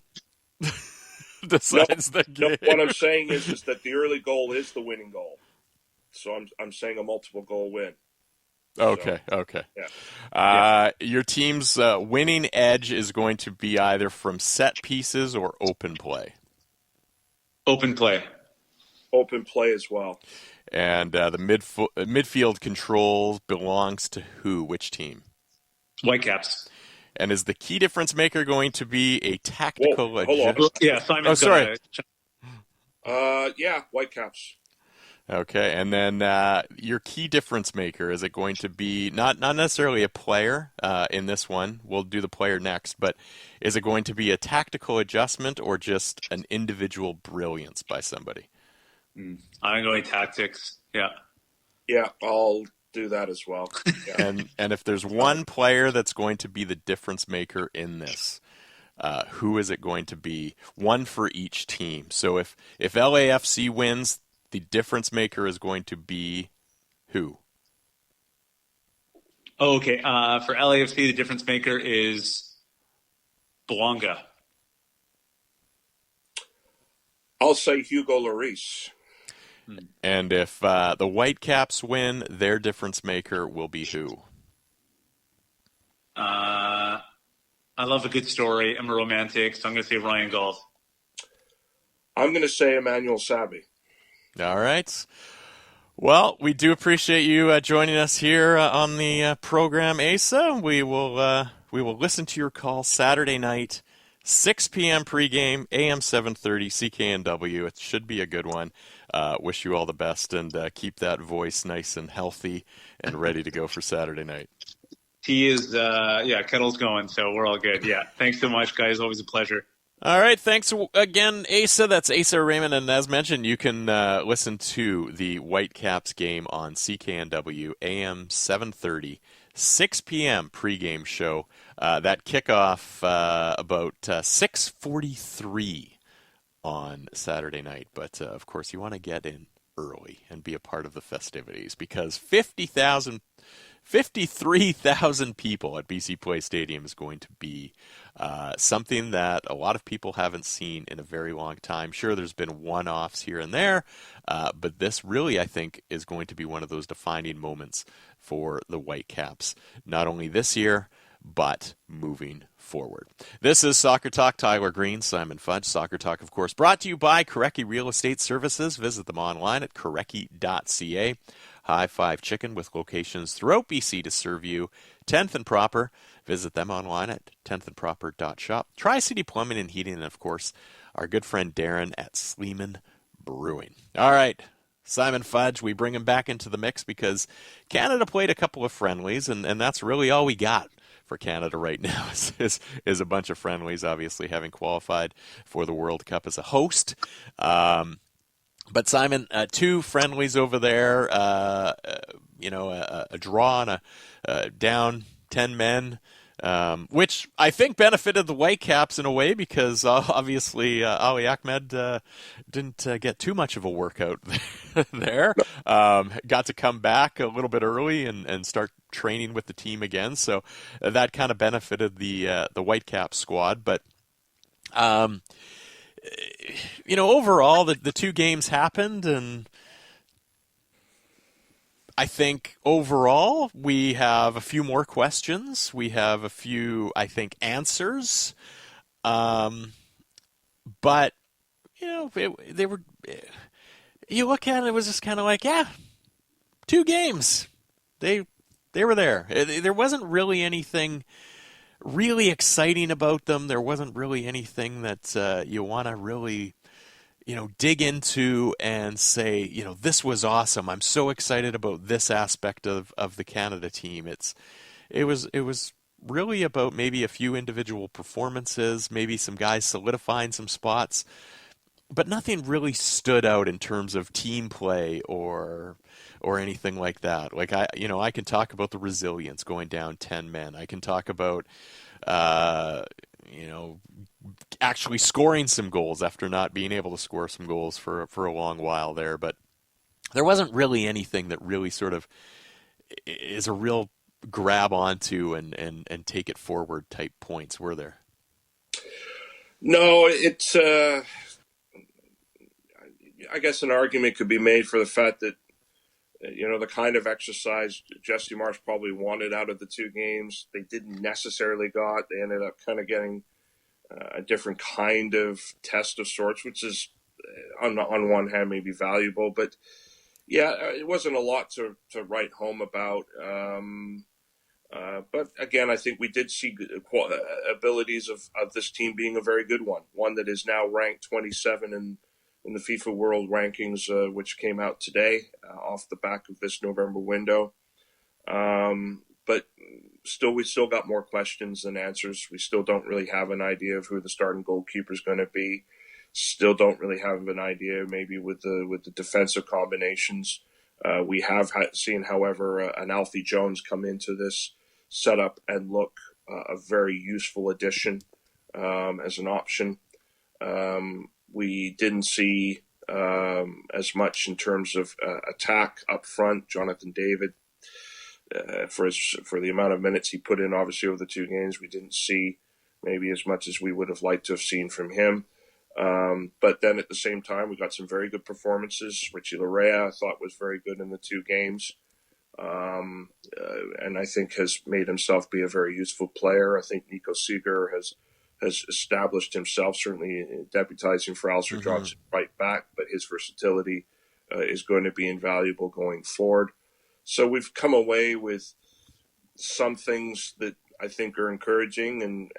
Decides the game. No, what I'm saying is that the early goal is the winning goal. So I'm saying a multiple goal win. Okay. Yeah. Your team's winning edge is going to be either from set pieces or open play. Open play. Open play as well. And the midfield control belongs to who? Which team? Whitecaps. And is the key difference maker going to be a tactical adjustment? Yeah, Simon. Oh, sorry. Whitecaps. Okay, and then your key difference maker, is it going to be not necessarily a player in this one? We'll do the player next, but is it going to be a tactical adjustment or just an individual brilliance by somebody? I'm going tactics. Yeah. Yeah, I'll do that as well. Yeah. And if there's one player that's going to be the difference maker in this, who is it going to be? One for each team. So if LAFC wins, the difference maker is going to be who? Okay. For LAFC, the difference maker is Belonga. I'll say Hugo Lloris. And if the Whitecaps win, their difference maker will be who? I love a good story. I'm a romantic, so I'm going to say Ryan Gall. I'm going to say Emmanuel Sabi. All right. Well, we do appreciate you joining us here on the program, Asa. We will listen to your call Saturday night, 6 p.m. pregame, AM 730, CKNW. It should be a good one. Wish you all the best, and keep that voice nice and healthy and ready to go for Saturday night. He is, kettle's going, so we're all good. Yeah, thanks so much, guys. Always a pleasure. All right, thanks again, Asa. That's Asa Rehman, and as mentioned, you can listen to the Whitecaps game on CKNW, AM 730, 6 p.m. pregame show. That kickoff about 6:43 on Saturday night. But, of course, you want to get in early and be a part of the festivities because 53,000 people at BC Place Stadium is going to be something that a lot of people haven't seen in a very long time. Sure, there's been one-offs here and there, but this really, I think, is going to be one of those defining moments for the Whitecaps, not only this year, but moving forward. This is Soccer Talk. Tyler Green, Simon Fudge. Soccer Talk, of course, brought to you by Korecki Real Estate Services. Visit them online at korecki.ca. High Five Chicken with locations throughout BC to serve you. 10th and Proper. Visit them online at 10thandproper.shop. Tri-City Plumbing and Heating, and of course, our good friend Darren at Sleeman Brewing. All right. Simon Fudge, we bring him back into the mix because Canada played a couple of friendlies, and that's really all we got for Canada right now is a bunch of friendlies, obviously having qualified for the World Cup as a host. But Simon, 2 friendlies over there, a draw and a down 10 men, which I think benefited the Whitecaps in a way because obviously Ali Ahmed didn't get too much of a workout there. Got to come back a little bit early and start training with the team again, so that kind of benefited the Whitecaps squad. But overall, the 2 games happened, and I think overall we have a few more questions. We have a few, I think, answers. But they were. You look at it, it was just kind of like, 2 games. They were there. There wasn't really anything really exciting about them. There wasn't really anything that you want to really, dig into and say, this was awesome. I'm so excited about this aspect of the Canada team. It was really about maybe a few individual performances, maybe some guys solidifying some spots, but nothing really stood out in terms of team play or anything like that. Like I can talk about the resilience going down 10 men. I can talk about, actually scoring some goals after not being able to score some goals for a long while there. But there wasn't really anything that really sort of is a real grab onto and take it forward type points, were there? No, it's, I guess an argument could be made for the fact that, the kind of exercise Jesse Marsh probably wanted out of the 2 games, they didn't necessarily got. They ended up kind of getting a different kind of test of sorts, which is on one hand maybe valuable, but it wasn't a lot to write home about. But again, I think we did see abilities of this team being a very good one that is now ranked 27 in the FIFA World Rankings, which came out today off the back of this November window. But we still got more questions than answers. We still don't really have an idea of who the starting goalkeeper is going to be. Still don't really have an idea maybe with the defensive combinations. We have seen, however, an Alfie Jones come into this setup and look a very useful addition as an option. We didn't see as much in terms of attack up front. Jonathan David, for the amount of minutes he put in, obviously over the 2 games, we didn't see maybe as much as we would have liked to have seen from him. But then at the same time, we got some very good performances. Richie Larea, I thought, was very good in the 2 games. And I think has made himself be a very useful player. I think Nico Seeger has established himself, certainly deputizing for Alistair Johnson right back, but his versatility is going to be invaluable going forward. So we've come away with some things that I think are encouraging, and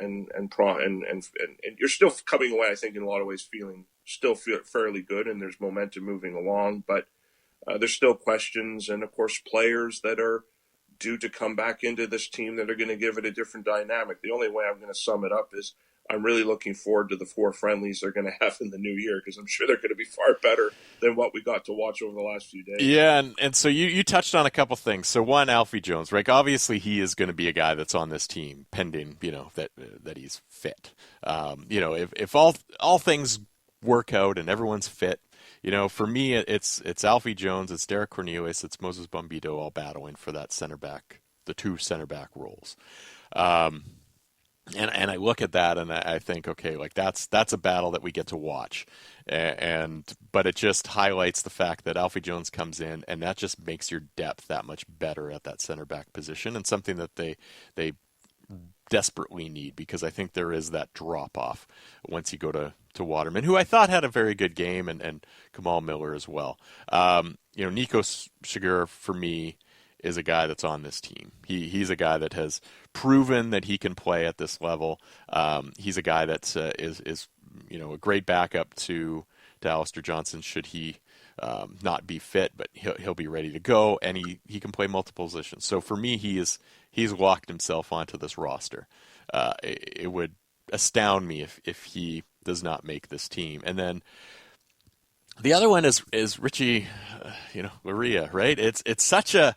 you're still coming away, I think, in a lot of ways feeling fairly good, and there's momentum moving along, but there's still questions, and of course players that are due to come back into this team that are going to give it a different dynamic. The only way I'm going to sum it up is I'm really looking forward to the 4 friendlies they're going to have in the new year, because I'm sure they're going to be far better than what we got to watch over the last few days. Yeah, and so you touched on a couple things. So one, Alfie Jones, right? Obviously he is going to be a guy that's on this team pending, that he's fit. If all things work out and everyone's fit, for me, it's Alfie Jones, it's Derek Cornelius, it's Moses Bombito all battling for that the 2 center back roles. And I look at that and I think, okay, like that's a battle that we get to watch, but it just highlights the fact that Alfie Jones comes in, and that just makes your depth that much better at that center back position, and something that they desperately need, because I think there is that drop off once you go to Waterman, who I thought had a very good game, and Kamal Miller as well. Nico Seeger for me is a guy that's on this team. He's a guy that has proven that he can play at this level. He's a guy that is a great backup to Alistair Johnson should he not be fit, but he'll be ready to go, and he can play multiple positions. So for me, he's locked himself onto this roster. It would astound me if he does not make this team. And then the other one is Richie, Laryea, right? It's such an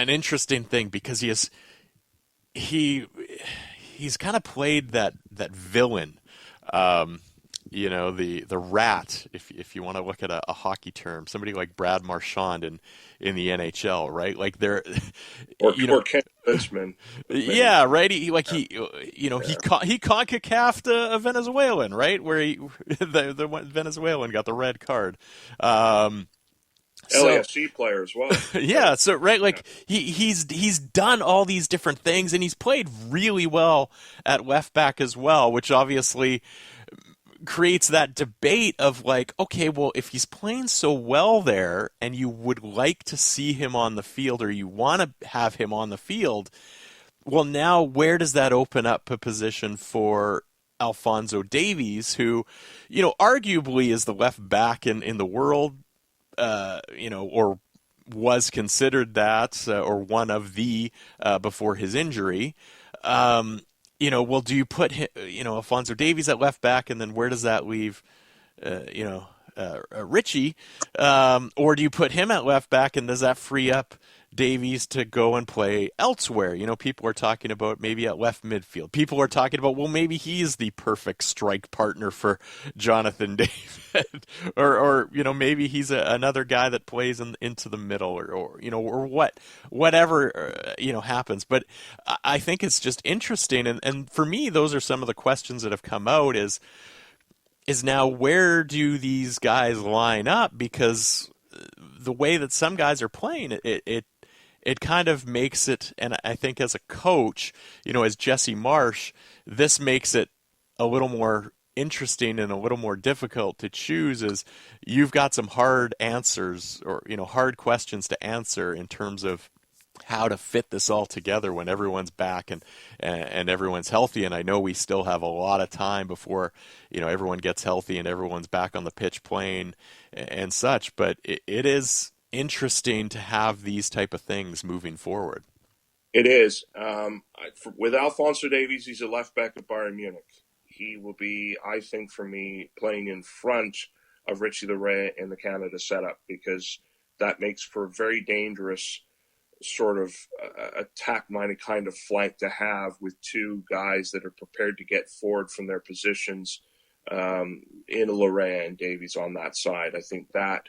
interesting thing because he's kind of played that villain, the rat, if you want to look at a hockey term, somebody like Brad Marchand in the NHL, right? Like they're or Ken Klinsmann. Yeah, right. He CONCACAF'd a Venezuelan, right? Where the Venezuelan got the red card. LAFC player as well. Yeah, so right, like he's done all these different things, and he's played really well at left back as well, which obviously creates that debate of like, okay, well, if he's playing so well there, and you would like to see him on the field, or you want to have him on the field, well, now where does that open up a position for Alphonso Davies, who, arguably is the left back in the world, or was considered that, or one of the, before his injury. Well, do you put Alphonso Davies at left back, and then where does that leave, Richie? Or do you put him at left back, and does that free up Davies to go and play elsewhere? People are talking about maybe at left midfield. People are talking about, well, maybe he's the perfect strike partner for Jonathan David, or maybe he's another guy that plays into the middle, or whatever happens. But I think it's just interesting, and for me, those are some of the questions that have come out. Is now, where do these guys line up? Because the way that some guys are playing, it kind of makes it, and I think as a coach, as Jesse Marsh, this makes it a little more interesting and a little more difficult to choose, as you've got some hard answers, or hard questions to answer in terms of how to fit this all together when everyone's back and everyone's healthy. And I know we still have a lot of time before everyone gets healthy and everyone's back on the pitch playing and such, but it is interesting to have these type of things moving forward. It is. With Alphonso Davies, he's a left back at Bayern Munich. He will be, I think, for me, playing in front of Richie Laryea in the Canada setup, because that makes for a very dangerous sort of attack-minded kind of flank to have, with two guys that are prepared to get forward from their positions, in Laryea and Davies on that side. I think that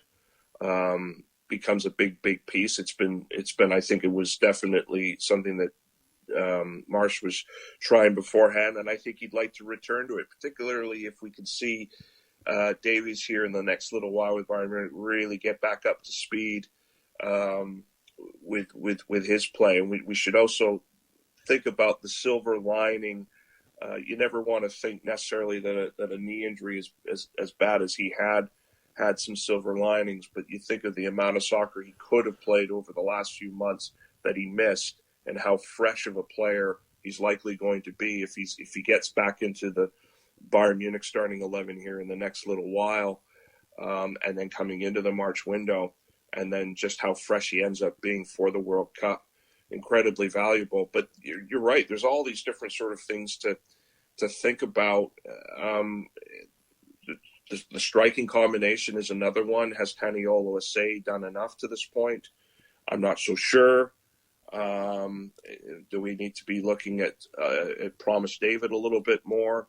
becomes a big piece. It's been. I think it was definitely something that Marsh was trying beforehand, and I think he'd like to return to it, particularly if we can see Davies here in the next little while with Bayern Munich really get back up to speed with his play. And we should also think about the silver lining. You never want to think necessarily that a knee injury is as bad as he had some silver linings, but you think of the amount of soccer he could have played over the last few months that he missed, and how fresh of a player he's likely going to be if he gets back into the Bayern Munich starting 11 here in the next little while, and then coming into the March window, and then just how fresh he ends up being for the World Cup. Incredibly valuable. But you're right, there's all these different sort of things to think about. The striking combination is another one. Has Taniolo Ase done enough to this point? I'm not so sure. Do we need to be looking at Promise David a little bit more?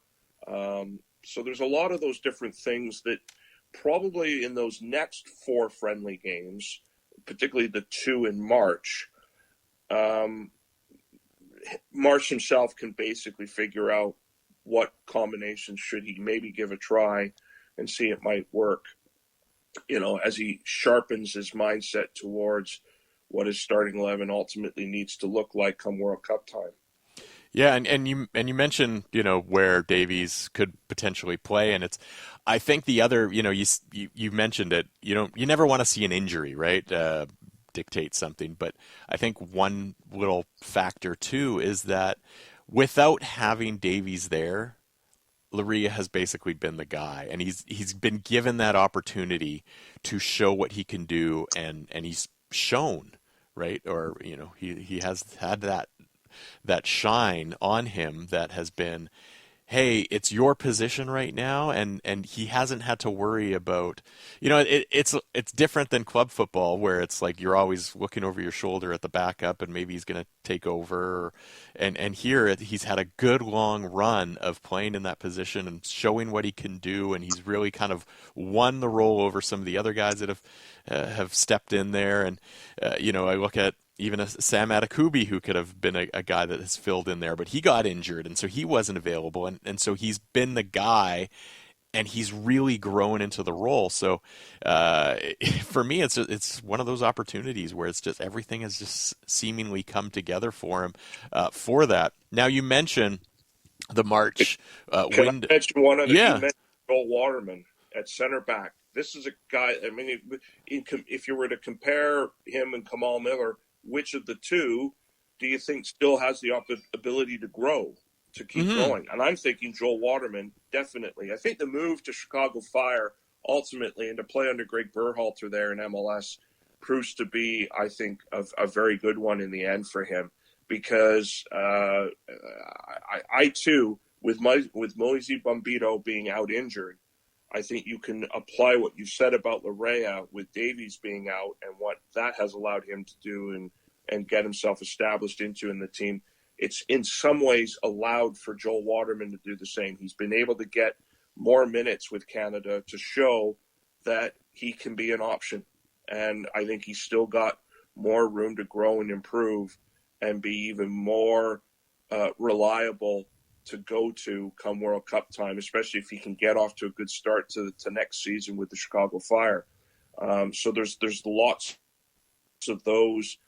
So there's a lot of those different things that probably in those next 4 friendly games, particularly the 2 in March, Marsh himself can basically figure out what combinations should he maybe give a try and see it might work, as he sharpens his mindset towards what his starting 11 ultimately needs to look like come World Cup time. Yeah, and you mentioned where Davies could potentially play, and I think the other you mentioned it, you never want to see an injury, right, dictate something, but I think one little factor too is that without having Davies there, Laria has basically been the guy, and he's been given that opportunity to show what he can do, and he's shown, right? Or he has had that shine on him that has been, hey, it's your position right now, and he hasn't had to worry about, it's different than club football where it's like you're always looking over your shoulder at the backup and maybe he's going to take over, and here he's had a good long run of playing in that position and showing what he can do, and he's really kind of won the role over some of the other guys that have stepped in there, and I look at even a Sam Adekubi, who could have been a guy that has filled in there, but he got injured, and so he wasn't available, and so he's been the guy, and he's really grown into the role. So for me, it's one of those opportunities where it's just everything has just seemingly come together for him for that. Now, you mentioned the March Can I mention one other? Yeah. You mentioned Joel Waterman at center back. This is a guy, I mean, if you were to compare him and Kamal Miller, which of the two do you think still has the ability to grow, to keep going? And I'm thinking Joel Waterman, definitely. I think the move to Chicago Fire ultimately and to play under Greg Berhalter there in MLS proves to be, I think, a very good one in the end for him, because I too, with Moise Bombito being out injured, I think you can apply what you said about Larea with Davies being out and what that has allowed him to do and get himself established into in the team. It's in some ways allowed for Joel Waterman to do the same. He's been able to get more minutes with Canada to show that he can be an option. And I think he's still got more room to grow and improve and be even more reliable to go to come World Cup time, especially if he can get off to a good start to next season with the Chicago Fire. So there's lots of those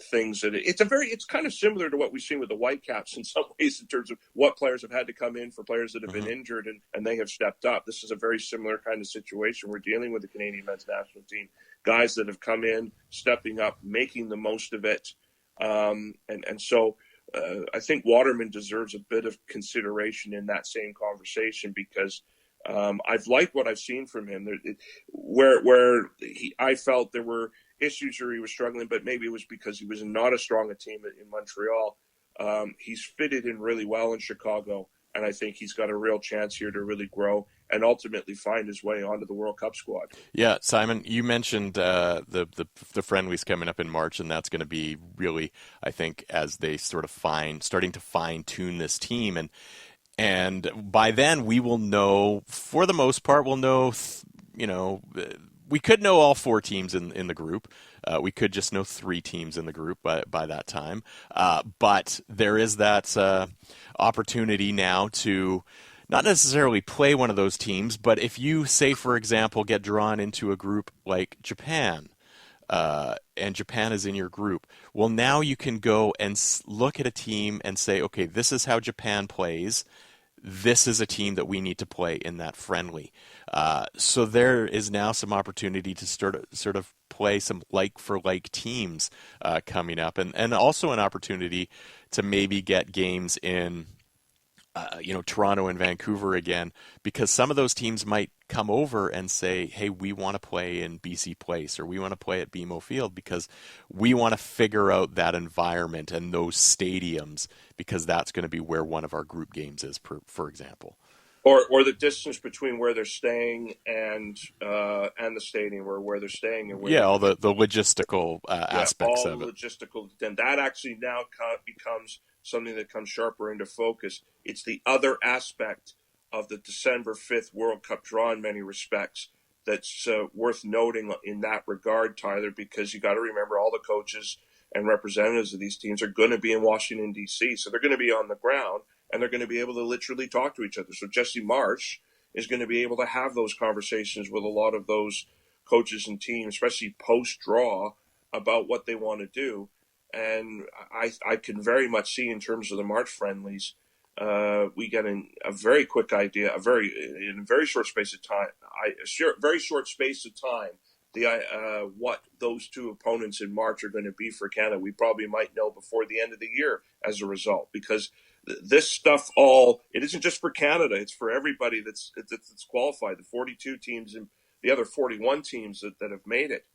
things that it's kind of similar to what we've seen with the Whitecaps in some ways in terms of what players have had to come in for players that have been injured and they have stepped up. This is a very similar kind of situation we're dealing with the Canadian men's national team. Guys that have come in, stepping up, making the most of it. So I think Waterman deserves a bit of consideration in that same conversation because I've liked what I've seen from him. I felt there were issues where he was struggling, but maybe it was because he was not as strong a team in Montreal. He's fitted in really well in Chicago, and I think he's got a real chance here to really grow and ultimately find his way onto the World Cup squad. Yeah, Simon, you mentioned the friendlies coming up in March, and that's going to be really, I think, as they sort of starting to fine-tune this team. And by then we will know, for the most part, we could know all four teams in the group. We could just know three teams in the group by that time. But there is that opportunity now to not necessarily play one of those teams, but if you, say, for example, get drawn into a group like Japan, and Japan is in your group, well, now you can go and look at a team and say, okay, this is how Japan plays. This is a team that we need to play in that friendly. So there is now some opportunity to sort of play some like-for-like teams coming up, and also an opportunity to maybe get games in Toronto and Vancouver again, because some of those teams might come over and say, hey, we want to play in BC Place or we want to play at BMO Field because we want to figure out that environment and those stadiums because that's going to be where one of our group games is, for example. Or the distance between where they're staying and the stadium, or where they're staying and where all the logistical aspects of it. All the logistical. Then that actually now becomes something that comes sharper into focus. It's the other aspect of the December 5th World Cup draw in many respects that's worth noting in that regard, Tyler, because you got to remember all the coaches and representatives of these teams are going to be in Washington, D.C., so they're going to be on the ground, and they're going to be able to literally talk to each other. So Jesse Marsch is going to be able to have those conversations with a lot of those coaches and teams, especially post-draw, about what they want to do. And I can very much see in terms of the March friendlies, we get a very quick idea, in a very short space of time, what those two opponents in March are going to be for Canada. We probably might know before the end of the year as a result, because this stuff it isn't just for Canada, it's for everybody that's qualified, the 42 teams and the other 41 teams that have made it,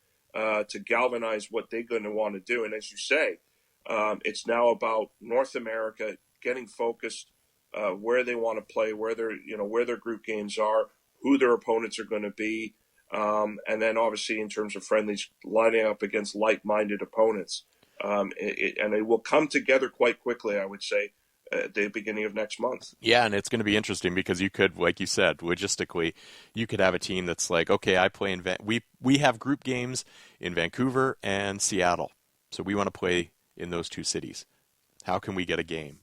to galvanize what they're going to want to do. And as you say, it's now about North America getting focused, where they want to play, where their group games are, who their opponents are going to be, and then obviously in terms of friendlies, lining up against like-minded opponents. And it will come together quite quickly, I would say, at the beginning of next month. Yeah, and it's going to be interesting because you could, like you said, logistically, you could have a team that's like, okay, I play in we have group games in Vancouver and Seattle, so we want to play in those two cities. How can we get a game?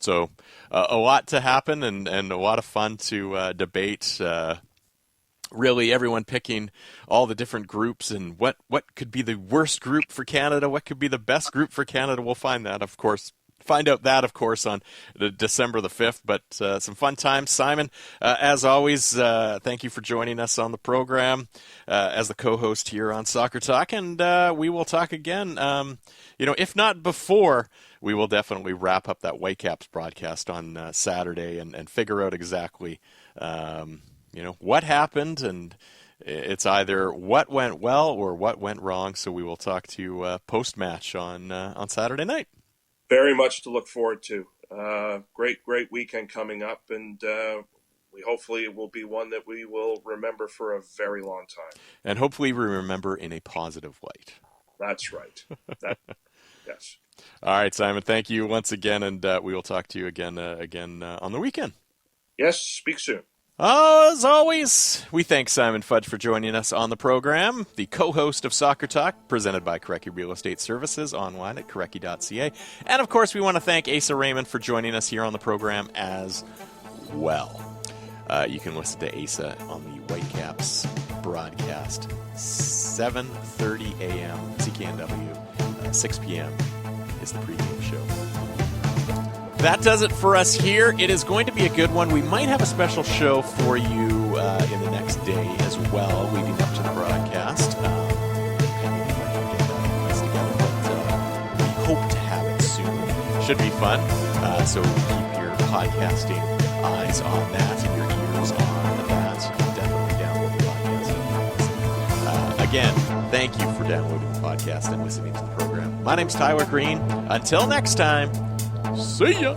So a lot to happen and a lot of fun to debate. Really, everyone picking all the different groups and what could be the worst group for Canada, what could be the best group for Canada. We'll find out that, of course, on December the 5th. But some fun times. Simon, as always, thank you for joining us on the program as the co-host here on Soccer Talk. And we will talk again, if not before, we will definitely wrap up that Whitecaps broadcast on Saturday and figure out exactly, what happened. And it's either what went well or what went wrong. So we will talk to you post-match on Saturday night. Very much to look forward to. Great weekend coming up, and hopefully it will be one that we will remember for a very long time. And hopefully we remember in a positive light. That's right. Yes. All right, Simon, thank you once again, and we will talk to you again on the weekend. Yes, speak soon. As always, we thank Simon Fudge for joining us on the program, the co-host of Soccer Talk, presented by Korecki Real Estate Services, online at korecki.ca. And, of course, we want to thank Asa Rehman for joining us here on the program as well. You can listen to Asa on the Whitecaps broadcast, 7:30 a.m. CKNW, 6 p.m. is the pregame show. That does it for us here. It is going to be a good one. We might have a special show for you in the next day as well, leading up to the broadcast. We hope to have it soon. Should be fun. So keep your podcasting eyes on that and your ears on that. You can definitely download the podcast. Again, thank you for downloading the podcast and listening to the program. My name's Tyler Green. Until next time, see ya!